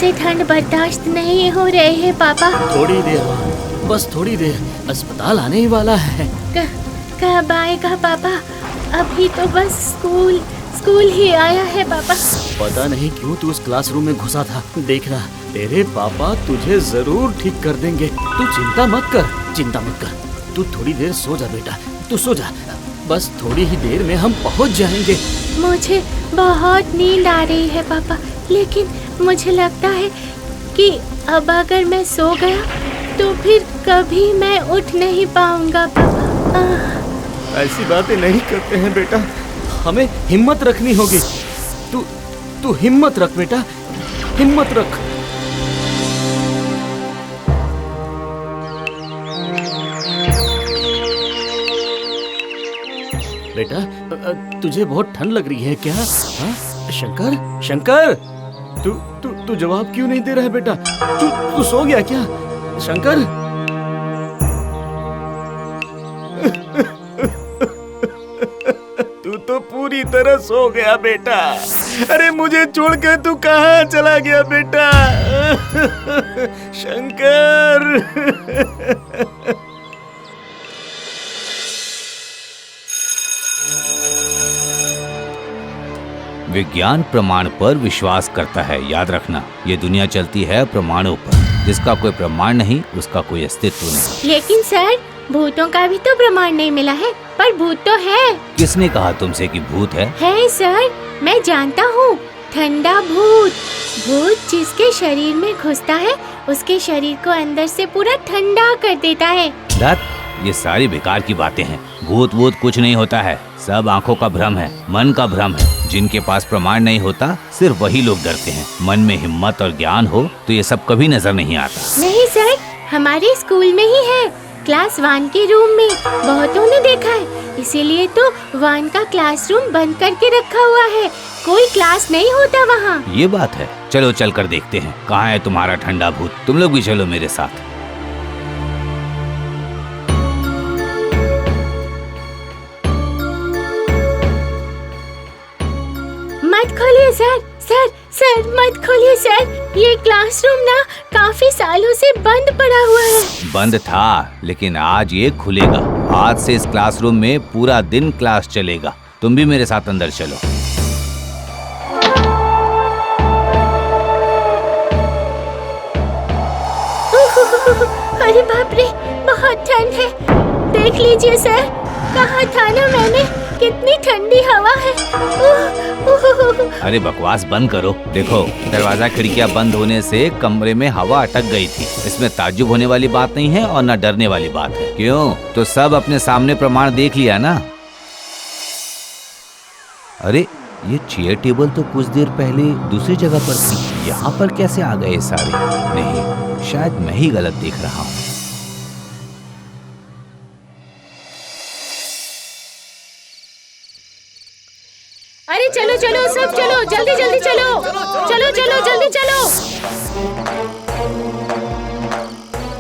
से ठंड बर्दाश्त नहीं हो रही है पापा। थोड़ी देर, बस थोड़ी देर, अस्पताल आने ही वाला है। कब आएगा पापा? अभी तो बस स्कूल ही आया है पापा। पता नहीं क्यों तू उस क्लासरूम में घुसा था। देखना, तेरे पापा तुझे जरूर ठीक कर देंगे। तू चिंता मत कर। तू थोड़ी देर सो जा बेटा, तू सो जा। बस थोड़ी ही देर में हम पहुंच जाएंगे। मुझे बहुत नींद आ रही है पापा, लेकिन मुझे लगता है कि अब अगर मैं सो गया तो फिर कभी मैं उठ नहीं पाऊंगा पापा। ऐसी बातें नहीं करते हैं बेटा, हमें हिम्मत रखनी होगी। तू हिम्मत रख बेटा, हिम्मत रख। बेटा, तुझे बहुत ठंड लग रही है क्या? हाँ? शंकर, तू जवाब क्यों नहीं दे रहा है बेटा? तू सो गया क्या शंकर? तू तो पूरी तरह सो गया बेटा। अरे मुझे छोड़कर तू कहाँ चला गया बेटा? शंकर। विज्ञान प्रमाण पर विश्वास करता है। याद रखना, ये दुनिया चलती है प्रमाणों पर। जिसका कोई प्रमाण नहीं, उसका कोई अस्तित्व नहीं। लेकिन सर, भूतों का भी तो प्रमाण नहीं मिला है, पर भूत तो है। किसने कहा तुमसे कि भूत है? है सर, मैं जानता हूँ। ठंडा भूत जिसके शरीर में घुसता है, उसके शरीर को अंदर से पूरा ठंडा कर देता है। ये सारी बेकार की बातें हैं। भूत कुछ नहीं होता है, सब आंखों का भ्रम है, मन का भ्रम है। जिनके पास प्रमाण नहीं होता, सिर्फ वही लोग डरते हैं। मन में हिम्मत और ज्ञान हो तो ये सब कभी नजर नहीं आता। नहीं सर, हमारे स्कूल में ही है, क्लास 1 के रूम में। बहुतों ने देखा है, इसीलिए तो 1 का क्लासरूम बंद करके रखा हुआ है। कोई क्लास नहीं होता वहाँ। ये बात है। चलो चल कर देखते हैं कहाँ है तुम्हारा ठंडा भूत। तुम लोग भी चलो मेरे साथ। मत खोलिए सर, मत खोलिए सर। ये क्लासरूम ना काफी सालों से बंद पड़ा हुआ है। बंद था, लेकिन आज ये खुलेगा। आज से इस क्लासरूम में पूरा दिन क्लास चलेगा। तुम भी मेरे साथ अंदर चलो। अरे बाप रे, बहुत ठंड है। देख लीजिए सर, कहा था ना मैंने, कितनी ठंडी हवा है। अरे बकवास बंद करो। देखो, दरवाजा खिड़कियां बंद होने से कमरे में हवा अटक गई थी। इसमें ताज्जुब होने वाली बात नहीं है और न डरने वाली बात है। क्यों? तो सब अपने सामने प्रमाण देख लिया ना। अरे ये चेयर टेबल तो कुछ देर पहले दूसरी जगह पर थी, यहाँ पर कैसे आ गए सारे? नहीं, शायद मैं ही गलत देख रहा हूँ। अरे चलो सब चलो, जल्दी चलो, जल्दी चलो।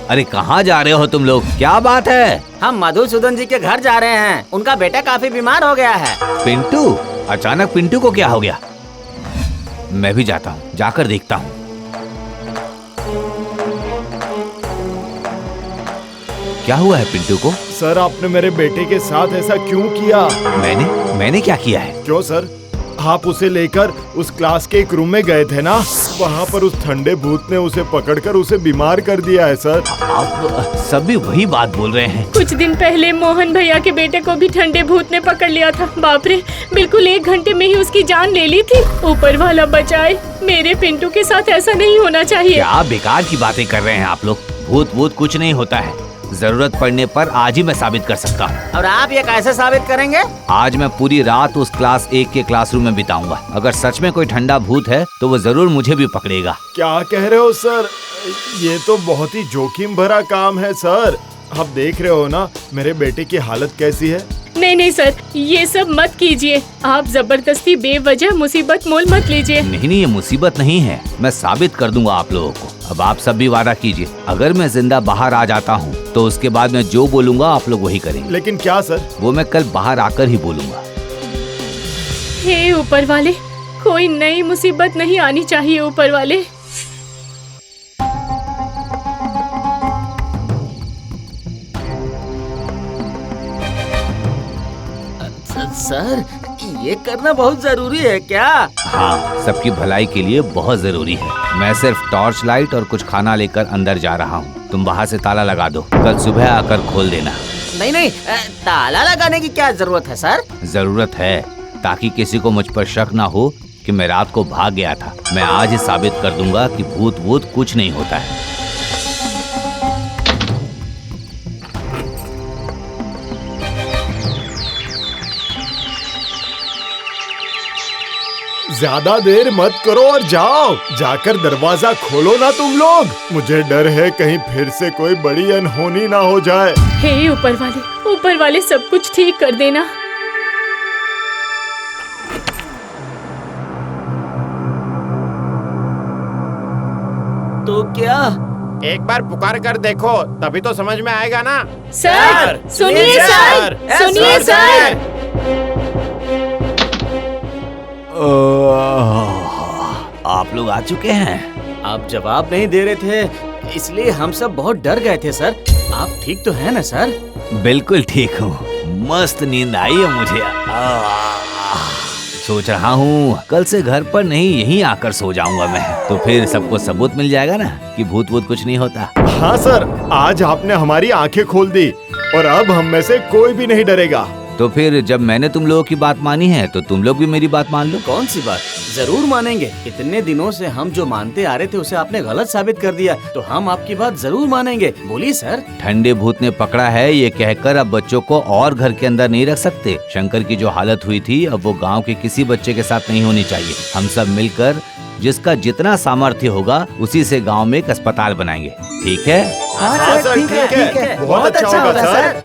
अरे कहाँ जा रहे हो तुम लोग? क्या बात है? हम मधुसूदन जी के घर जा रहे हैं। उनका बेटा काफी बीमार हो गया है। पिंटू? अचानक पिंटू को क्या हो गया? मैं भी जाता हूँ, जाकर देखता हूँ। क्या हुआ है पिंटू को? सर, आपने मेरे बेटे के साथ ऐसा क्यों किया? मैंने क्या किया है? क्यों सर? आप उसे लेकर उस क्लास के एक रूम में गए थे ना, वहाँ पर उस ठंडे भूत ने उसे पकड़कर उसे बीमार कर दिया है सर। आप सभी वही बात बोल रहे हैं। कुछ दिन पहले मोहन भैया के बेटे को भी ठंडे भूत ने पकड़ लिया था। बाप रे, बिल्कुल 1 घंटे में ही उसकी जान ले ली थी। ऊपर वाला बचाए, मेरे पिंटू के साथ ऐसा नहीं होना चाहिए। क्या बेकार की बातें कर रहे हैं आप लोग? भूत कुछ नहीं होता है। जरूरत पड़ने पर आज ही मैं साबित कर सकता हूँ। और आप ये कैसे साबित करेंगे? आज मैं पूरी रात उस क्लास 1 के क्लासरूम में बिताऊंगा। अगर सच में कोई ठंडा भूत है तो वो जरूर मुझे भी पकड़ेगा। क्या कह रहे हो सर? ये तो बहुत ही जोखिम भरा काम है सर। आप देख रहे हो ना मेरे बेटे की हालत कैसी है। नहीं सर, ये सब मत कीजिए। आप जबरदस्ती बेवजह मुसीबत मोल मत लीजिए। नहीं, ये मुसीबत नहीं है। मैं साबित कर दूंगा आप लोगों को। अब आप सब भी वादा कीजिए, अगर मैं जिंदा बाहर आ जाता हूँ तो उसके बाद मैं जो बोलूंगा आप लोग वही करेंगे। लेकिन क्या सर? वो मैं कल बाहर आकर ही बोलूंगा। हे ऊपर वाले, कोई नई मुसीबत नहीं आनी चाहिए ऊपर वाले। सर, ये करना बहुत जरूरी है क्या? हाँ, सबकी भलाई के लिए बहुत जरूरी है। मैं सिर्फ टॉर्च लाइट और कुछ खाना लेकर अंदर जा रहा हूँ। तुम बाहर से ताला लगा दो, कल सुबह आकर खोल देना। नहीं, ताला लगाने की क्या जरूरत है सर? जरूरत है ताकि किसी को मुझ पर शक ना हो कि मैं रात को भाग गया था। मैं आज ही साबित कर दूंगा कि भूत वूत कुछ नहीं होता है। ज्यादा देर मत करो और जाओ, जाकर दरवाजा खोलो ना तुम लोग। मुझे डर है कहीं फिर से कोई बड़ी अनहोनी ना हो जाए। हे ऊपर वाले सब कुछ ठीक कर देना। तो क्या? एक बार पुकार कर देखो, तभी तो समझ में आएगा ना। सर सुनिए सर, सुनिए सर। आप लोग आ चुके हैं। आप जवाब नहीं दे रहे थे, इसलिए हम सब बहुत डर गए थे सर। आप ठीक तो है ना सर? बिल्कुल ठीक हूँ, मस्त नींद आई है मुझे। सोच रहा हूँ कल से घर पर नहीं यहीं आकर सो जाऊंगा मैं, तो फिर सबको सबूत मिल जाएगा ना कि भूत वूत कुछ नहीं होता। हाँ सर, आज आपने हमारी आंखें खोल दी और अब हम में से कोई भी नहीं डरेगा। तो फिर जब मैंने तुम लोगों की बात मानी है तो तुम लोग भी मेरी बात मान लो। कौन सी बात? जरूर मानेंगे। इतने दिनों से हम जो मानते आ रहे थे उसे आपने गलत साबित कर दिया, तो हम आपकी बात जरूर मानेंगे। बोलिए सर। ठंडे भूत ने पकड़ा है ये कहकर अब बच्चों को और घर के अंदर नहीं रख सकते। शंकर की जो हालत हुई थी अब वो गांव के किसी बच्चे के साथ नहीं होनी चाहिए। हम सब मिलकर जिसका जितना सामर्थ्य होगा उसी से गांव में एक अस्पताल बनाएंगे, ठीक है? हाँ हाँ सर, ठीक है। बहुत अच्छा होगा सर।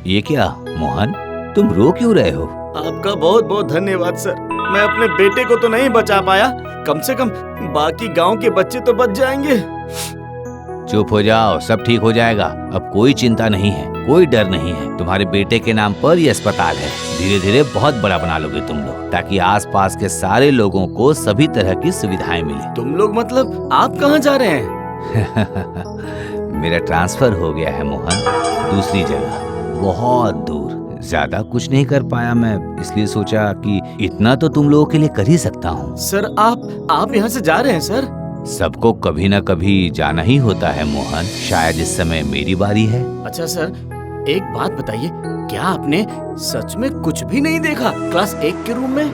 ये क्या मोहन, तुम रो क्यों रहे हो? आपका बहुत बहुत धन्यवाद सर। मैं अपने बेटे को तो नहीं बचा पाया, कम से कम बाकी गांव के बच्चे तो बच जाएंगे। चुप हो जाओ, सब ठीक हो जाएगा। अब कोई चिंता नहीं है, कोई डर नहीं है। तुम्हारे बेटे के नाम पर ये अस्पताल है। धीरे धीरे बहुत बड़ा बना लोगे तुम लोग, ताकि आसपास के सारे लोगों को सभी तरह की सुविधाएं मिले। तुम लोग मतलब आप कहाँ जा रहे हैं? मेरा ट्रांसफर हो गया है मोहन, दूसरी जगह, बहुत दूर। ज्यादा कुछ नहीं कर पाया मैं, इसलिए सोचा कि इतना तो तुम लोगों के लिए कर ही सकता हूँ। सर आप यहाँ से जा रहे हैं सर? सबको कभी न कभी जाना ही होता है मोहन, शायद इस समय मेरी बारी है। अच्छा सर, एक बात बताइए, क्या आपने सच में कुछ भी नहीं देखा क्लास 1 के रूम में?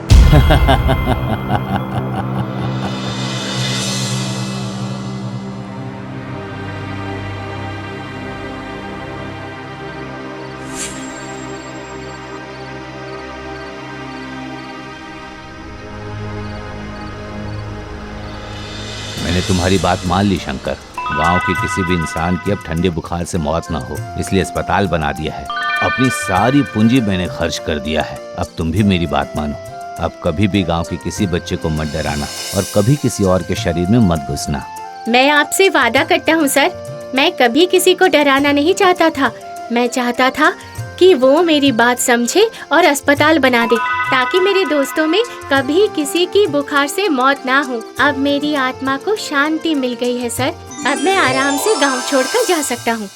मैंने तुम्हारी बात मान ली शंकर। गांव के किसी भी इंसान की अब ठंडे बुखार से मौत ना हो, इसलिए अस्पताल बना दिया है। अपनी सारी पूंजी मैंने खर्च कर दिया है। अब तुम भी मेरी बात मानो। अब कभी भी गांव के किसी बच्चे को मत डराना और कभी किसी और के शरीर में मत घुसना। मैं आपसे वादा करता हूँ सर, मैं कभी किसी को डराना नहीं चाहता था। मैं चाहता था कि वो मेरी बात समझे और अस्पताल बना दे, ताकि मेरे दोस्तों में कभी किसी की बुखार से मौत ना हो। अब मेरी आत्मा को शांति मिल गई है सर। अब मैं आराम से गांव छोड़कर जा सकता हूँ।